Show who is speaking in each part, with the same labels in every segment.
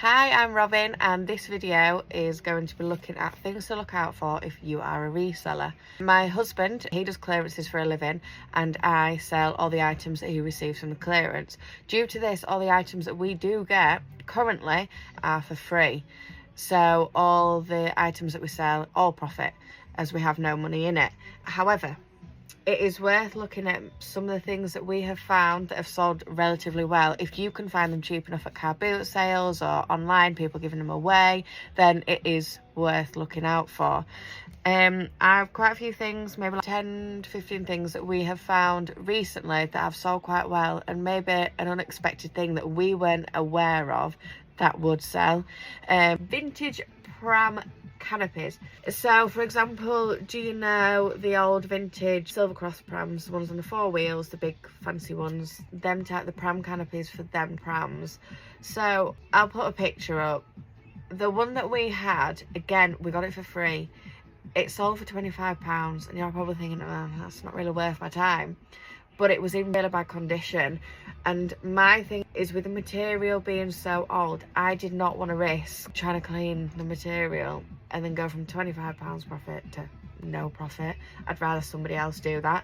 Speaker 1: Hi, I'm Robin, and this video is going to be looking at things to look out for if you are a reseller. My husband, he does clearances for a living, and I sell all the items that he receives from the clearance. Due to this, all the items that we do get currently are for free. So all the items that we sell, all profit, as we have no money in it. However, it is worth looking at some of the things that we have found that have sold relatively well. If you can find them cheap enough at car boot sales or online, people giving them away, then it is worth looking out for. I have quite a few things, maybe like 10 to 15 things that we have found recently that have sold quite well, and maybe an unexpected thing that we weren't aware of that would sell. Vintage pram canopies. So for example, do you know the old vintage Silver Cross prams, the ones on the four wheels, the big fancy ones, them type, the pram canopies for them prams? So I'll put a picture up. The one that we had, again, we got it for free. It sold for £25, and you're probably thinking, oh, that's not really worth my time. But it was in really bad condition, and my thing is, with the material being so old, I did not want to risk trying to clean the material and then go from £25 profit to no profit. I'd rather somebody else do that.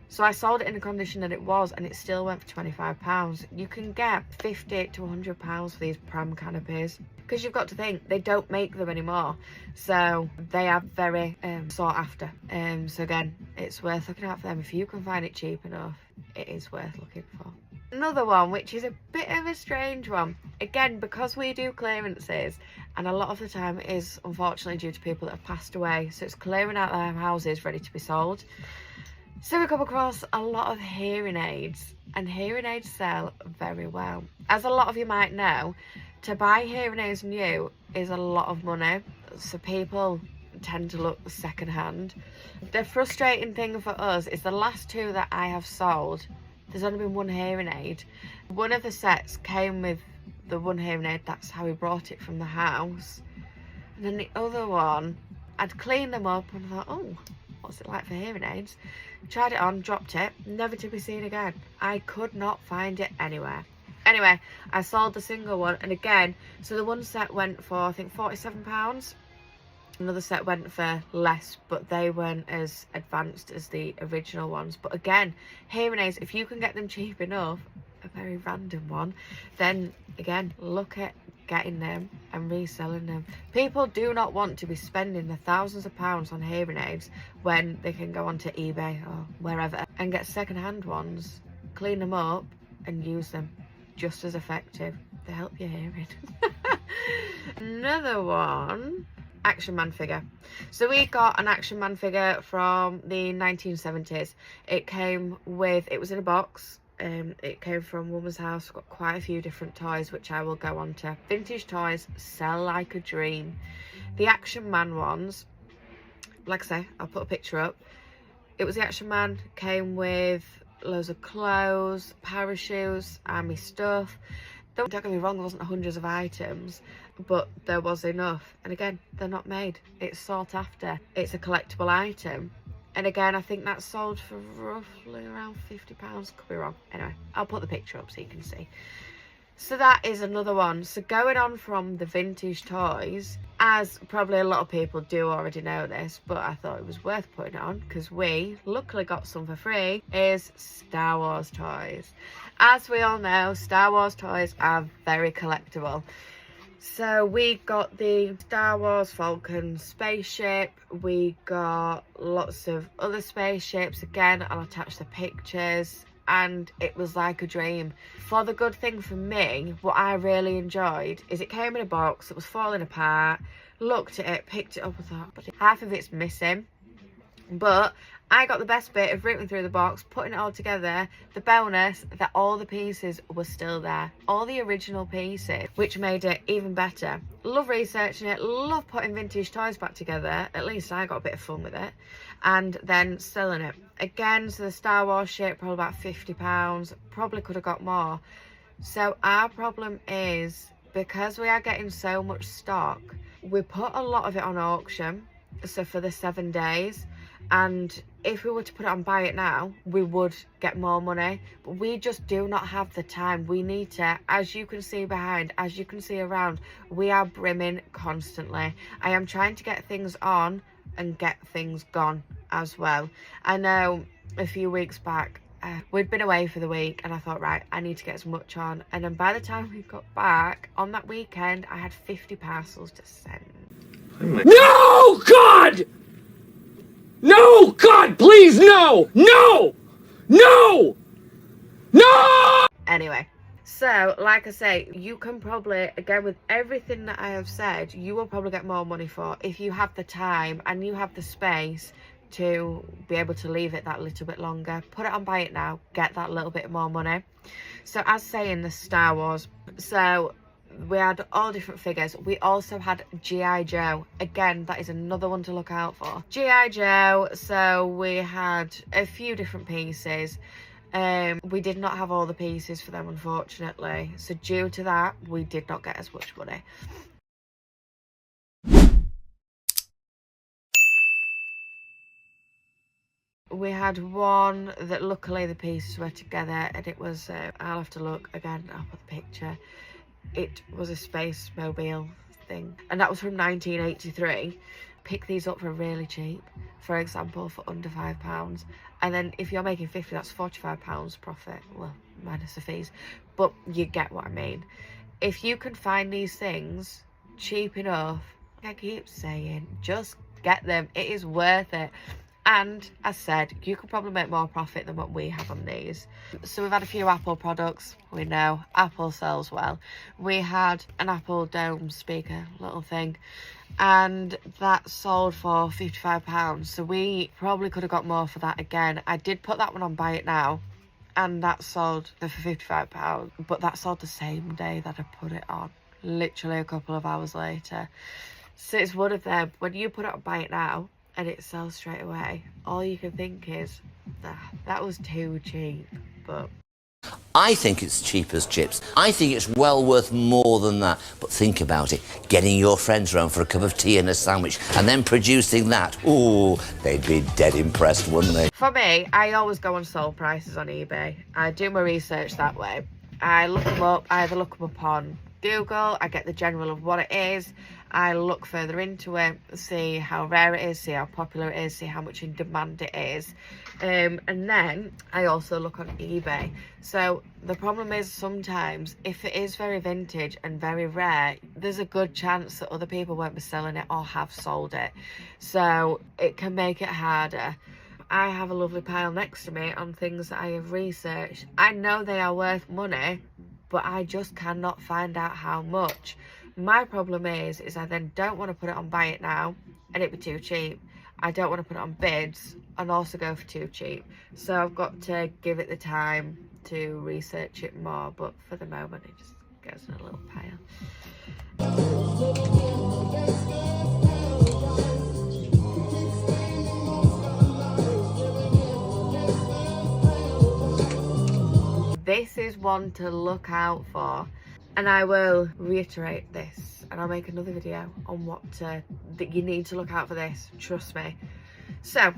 Speaker 1: So I sold it in the condition that it was, and it still went for £25. You can get £50 to £100 for these pram canopies, because you've got to think, they don't make them anymore, so they are very sought after. So again, it's worth looking out for them. If you can find it cheap enough, it is worth looking for. Another one, which is a bit of a strange one, again, because we do clearances, and a lot of the time it is unfortunately due to people that have passed away, so it's clearing out their houses ready to be sold. So we come across a lot of hearing aids, and hearing aids sell very well. As a lot of you might know, to buy hearing aids new is a lot of money, so people tend to look second hand. The frustrating thing for us is the last two that I have sold, there's only been one hearing aid. One of the sets came with the one hearing aid, that's how we brought it from the house. And then the other one, I'd cleaned them up and I thought, oh, what's it like for hearing aids? Tried it on, dropped it, never to be seen again. I could not find it anywhere. Anyway, I sold the single one, and again, so the one set went for, I think, £47. Another set went for less, but they weren't as advanced as the original ones. But again, hearing aids, if you can get them cheap enough, a very random one, then again, look at getting them and reselling them. People do not want to be spending the thousands of pounds on hearing aids when they can go onto eBay or wherever and get second-hand ones, clean them up and use them. Just as effective. They help your hearing. Another one, Action Man figure. So we got an Action Man figure from the 1970s. It came with, it was in a box. It came from Woman's House. Got quite a few different toys, which I will go on to. Vintage toys sell like a dream. The Action Man ones, like I say, I'll put a picture up. It was the Action Man, came with loads of clothes, parachutes, army stuff. Don't get me wrong, there wasn't hundreds of items, but there was enough. And again, they're not made, it's sought after. It's a collectible item, and again, I think that's sold for roughly around £50. Could be wrong. Anyway, I'll put the picture up so you can see. So that is another one. So going on from the vintage toys, as probably a lot of people do already know this, but I thought it was worth putting it on because we luckily got some for free, is Star Wars toys. As we all know, Star Wars toys are very collectible. So we got the Star Wars Falcon spaceship, we got lots of other spaceships. Again, I'll attach the pictures, and it was like a dream. For the good thing for me, what I really enjoyed is it came in a box that was falling apart. Looked at it, picked it up, and thought, but half of it's missing. But I got the best bit of ripping through the box, putting it all together. The bonus that all the pieces were still there, all the original pieces, which made it even better. Love researching it, love putting vintage toys back together. At least I got a bit of fun with it. And then selling it again. So the Star Wars ship, probably about £50. Probably could have got more. So our problem is, because we are getting so much stock, we put a lot of it on auction, so for the 7 days, and if we were to put it on buy it now, we would get more money, but we just do not have the time. We need to, as you can see behind, as you can see around, we are brimming constantly. I am trying to get things on and get things gone as well. I know a few weeks back we'd been away for the week, and I thought, right, I need to get as much on, and then by the time we got back on that weekend, I had 50 parcels to send.
Speaker 2: No, God! No, God, please, no! No! No! No!
Speaker 1: Anyway, so like I say, you can probably, again, with everything that I have said, you will probably get more money for if you have the time and you have the space to be able to leave it that little bit longer. Put it on buy it now, get that little bit more money. So as saying, the Star Wars, so we had all different figures. We also had G.I. Joe. Again, that is another one to look out for. G.I. Joe, so we had a few different pieces. We did not have all the pieces for them, unfortunately, so due to that we did not get as much money. We had one that luckily the pieces were together, and it was I'll have to look again, I'll put the picture. It was a space mobile thing, and that was from 1983. Pick these up for really cheap, for example, for under £5, and then if you're making 50, that's £45 profit, well, minus the fees, but you get what I mean. If you can find these things cheap enough, I keep saying, just get them. It is worth it. And as said, you could probably make more profit than what we have on these. So we've had a few Apple products. We know Apple sells well. We had an Apple Dome speaker, little thing, and that sold for £55. So we probably could have got more for that again. I did put that one on buy it now, and that sold for £55, but that sold the same day that I put it on, literally a couple of hours later. So it's one of them, when you put it on buy it now and it sells straight away, all you can think is, that was too cheap. But
Speaker 3: I think it's cheap as chips. I think it's well worth more than that. But think about it, getting your friends round for a cup of tea and a sandwich and then producing that. Ooh, they'd be dead impressed, wouldn't they?
Speaker 1: For me, I always go on sold prices on eBay. I do my research that way. I look them up, I either look them up on Google, I get the general of what it is, I look further into it, see how rare it is, see how popular it is, see how much in demand it is, and then I also look on eBay. So the problem is, sometimes if it is very vintage and very rare, there's a good chance that other people won't be selling it or have sold it, so it can make it harder. I have a lovely pile next to me on things that I have researched. I know they are worth money, but I just cannot find out how much. My problem is I then don't want to put it on buy it now and it'd be too cheap. I don't want to put it on bids and also go for too cheap. So I've got to give it the time to research it more, but for the moment it just goes in a little pile. This is one to look out for, and I will reiterate this, and I'll make another video on what that you need to look out for this, trust me. So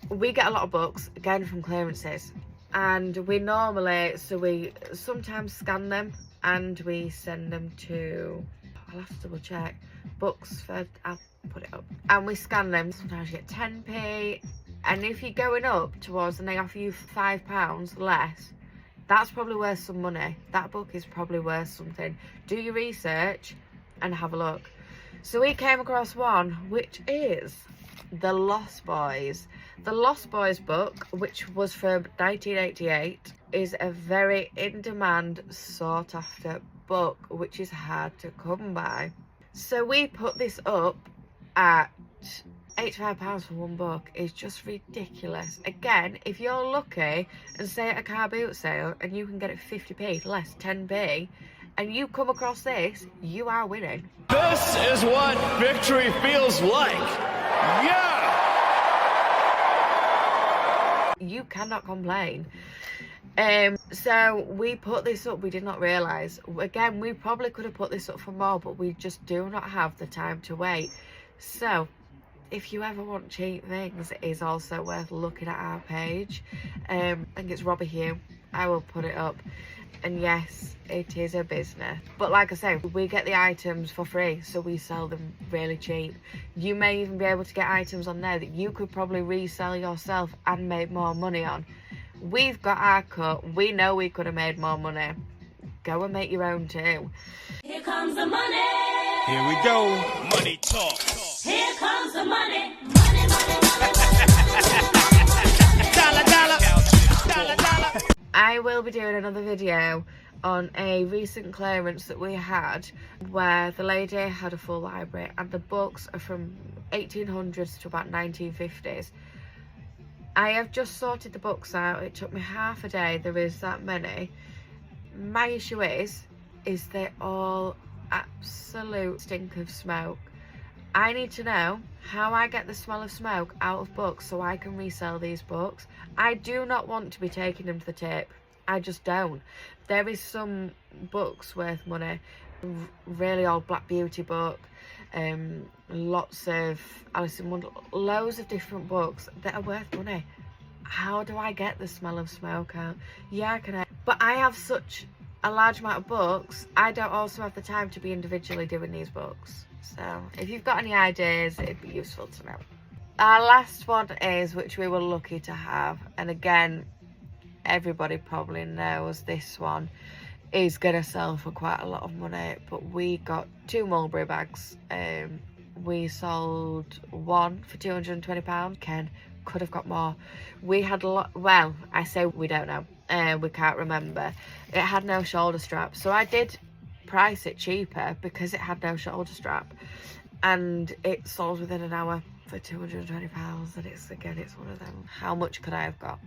Speaker 1: we get a lot of books, again, from clearances, and we normally, so we sometimes scan them and we send them to, I'll have to double check, books for, I'll put it up, and we scan them. Sometimes you get 10p, and if you're going up towards and they offer you £5 less, that's probably worth some money. That book is probably worth something. Do your research and have a look. So we came across one, which is The Lost Boys. The Lost Boys book, which was from 1988, is a very in-demand, sought-after book, which is hard to come by. So we put this up at £85 for one book. Is just ridiculous. Again, if you're lucky and say at a car boot sale and you can get it 50p less, 10p, and you come across this, you are winning.
Speaker 4: This is what victory feels like. Yeah!
Speaker 1: You cannot complain. So we put this up. We did not realise. Again, we probably could have put this up for more, but we just do not have the time to wait. So if you ever want cheap things, it is also worth looking at our page. I think it's Robbie Hugh. I will put it up. And yes, it is a business. But like I say, we get the items for free, so we sell them really cheap. You may even be able to get items on there that you could probably resell yourself and make more money on. We've got our cut. We know we could have made more money. Go and make your own too.
Speaker 5: Here comes the money.
Speaker 4: Here we go. Money talk.
Speaker 5: Here comes the money. Money, money, money,
Speaker 4: Dollar, dollar. Dollar, dollar.
Speaker 1: I will be doing another video on a recent clearance that we had where the lady had a full library and the books are from 1800s to about 1950s. I have just sorted the books out. It took me half a day. There is that many. My issue is they all absolute stink of smoke. I need to know how I get the smell of smoke out of books so I can resell these books. I do not want to be taking them to the tip. I just don't. There is some books worth money. Really old Black Beauty book. Lots of Alice in Wonderland. Loads of different books that are worth money. How do I get the smell of smoke out? Yeah, I can. But I have such a large amount of books. I don't also have the time to be individually doing these books. So if you've got any ideas, it'd be useful to know. Our last one is, which we were lucky to have, and again, everybody probably knows this one is gonna sell for quite a lot of money, but we got 2 mulberry bags. We sold one for £220. Ken could have got more. We had a lot. Well, I say we don't know. We can't remember. It had no shoulder strap, so I did price it cheaper because it had no shoulder strap, and it sold within an hour for £220. And it's one of them. How much could I have got?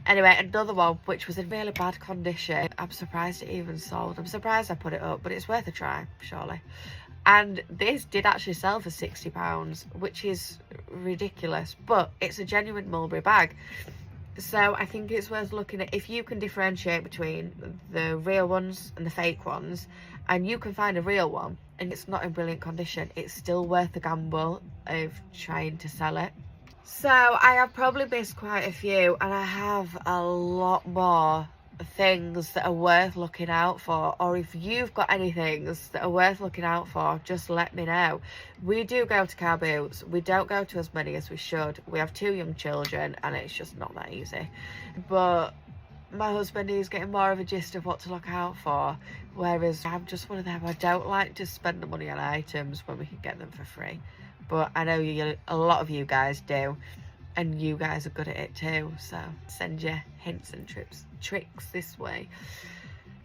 Speaker 1: Anyway, another one which was in really bad condition. I'm surprised it even sold. I'm surprised I put it up, but it's worth a try, surely. And this did actually sell for £60, which is ridiculous, but it's a genuine mulberry bag. So I think it's worth looking at. If you can differentiate between the real ones and the fake ones, and you can find a real one and it's not in brilliant condition, it's still worth the gamble of trying to sell it. So I have probably missed quite a few, and I have a lot more things that are worth looking out for. Or if you've got any things that are worth looking out for, just let me know. We do go to car boots. We don't go to as many as we should. We have 2 young children and it's just not that easy. But my husband is getting more of a gist of what to look out for, whereas I'm just one of them. I don't like to spend the money on items when we can get them for free, but I know a lot of you guys do, and you guys are good at it too, so send your hints and tricks this way.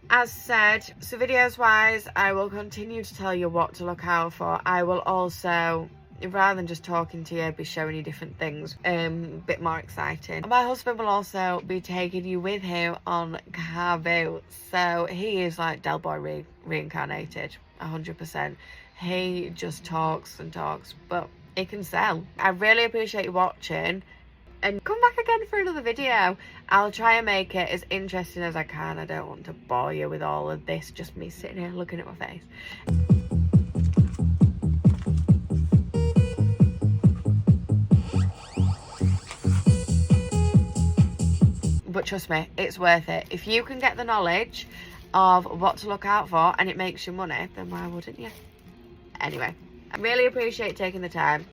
Speaker 1: As said, so videos wise, I will continue to tell you what to look out for. I will also, rather than just talking to you, be showing you different things, a bit more exciting. My husband will also be taking you with him on car boots. So he is like Del Boy reincarnated, 100%. He just talks and talks, but he can sell. I really appreciate you watching, and come back again for another video. I'll try and make it as interesting as I can. I don't want to bore you with all of this, just me sitting here looking at my face. But trust me, it's worth it. If you can get the knowledge of what to look out for and it makes you money, then why wouldn't you? Anyway, I really appreciate taking the time.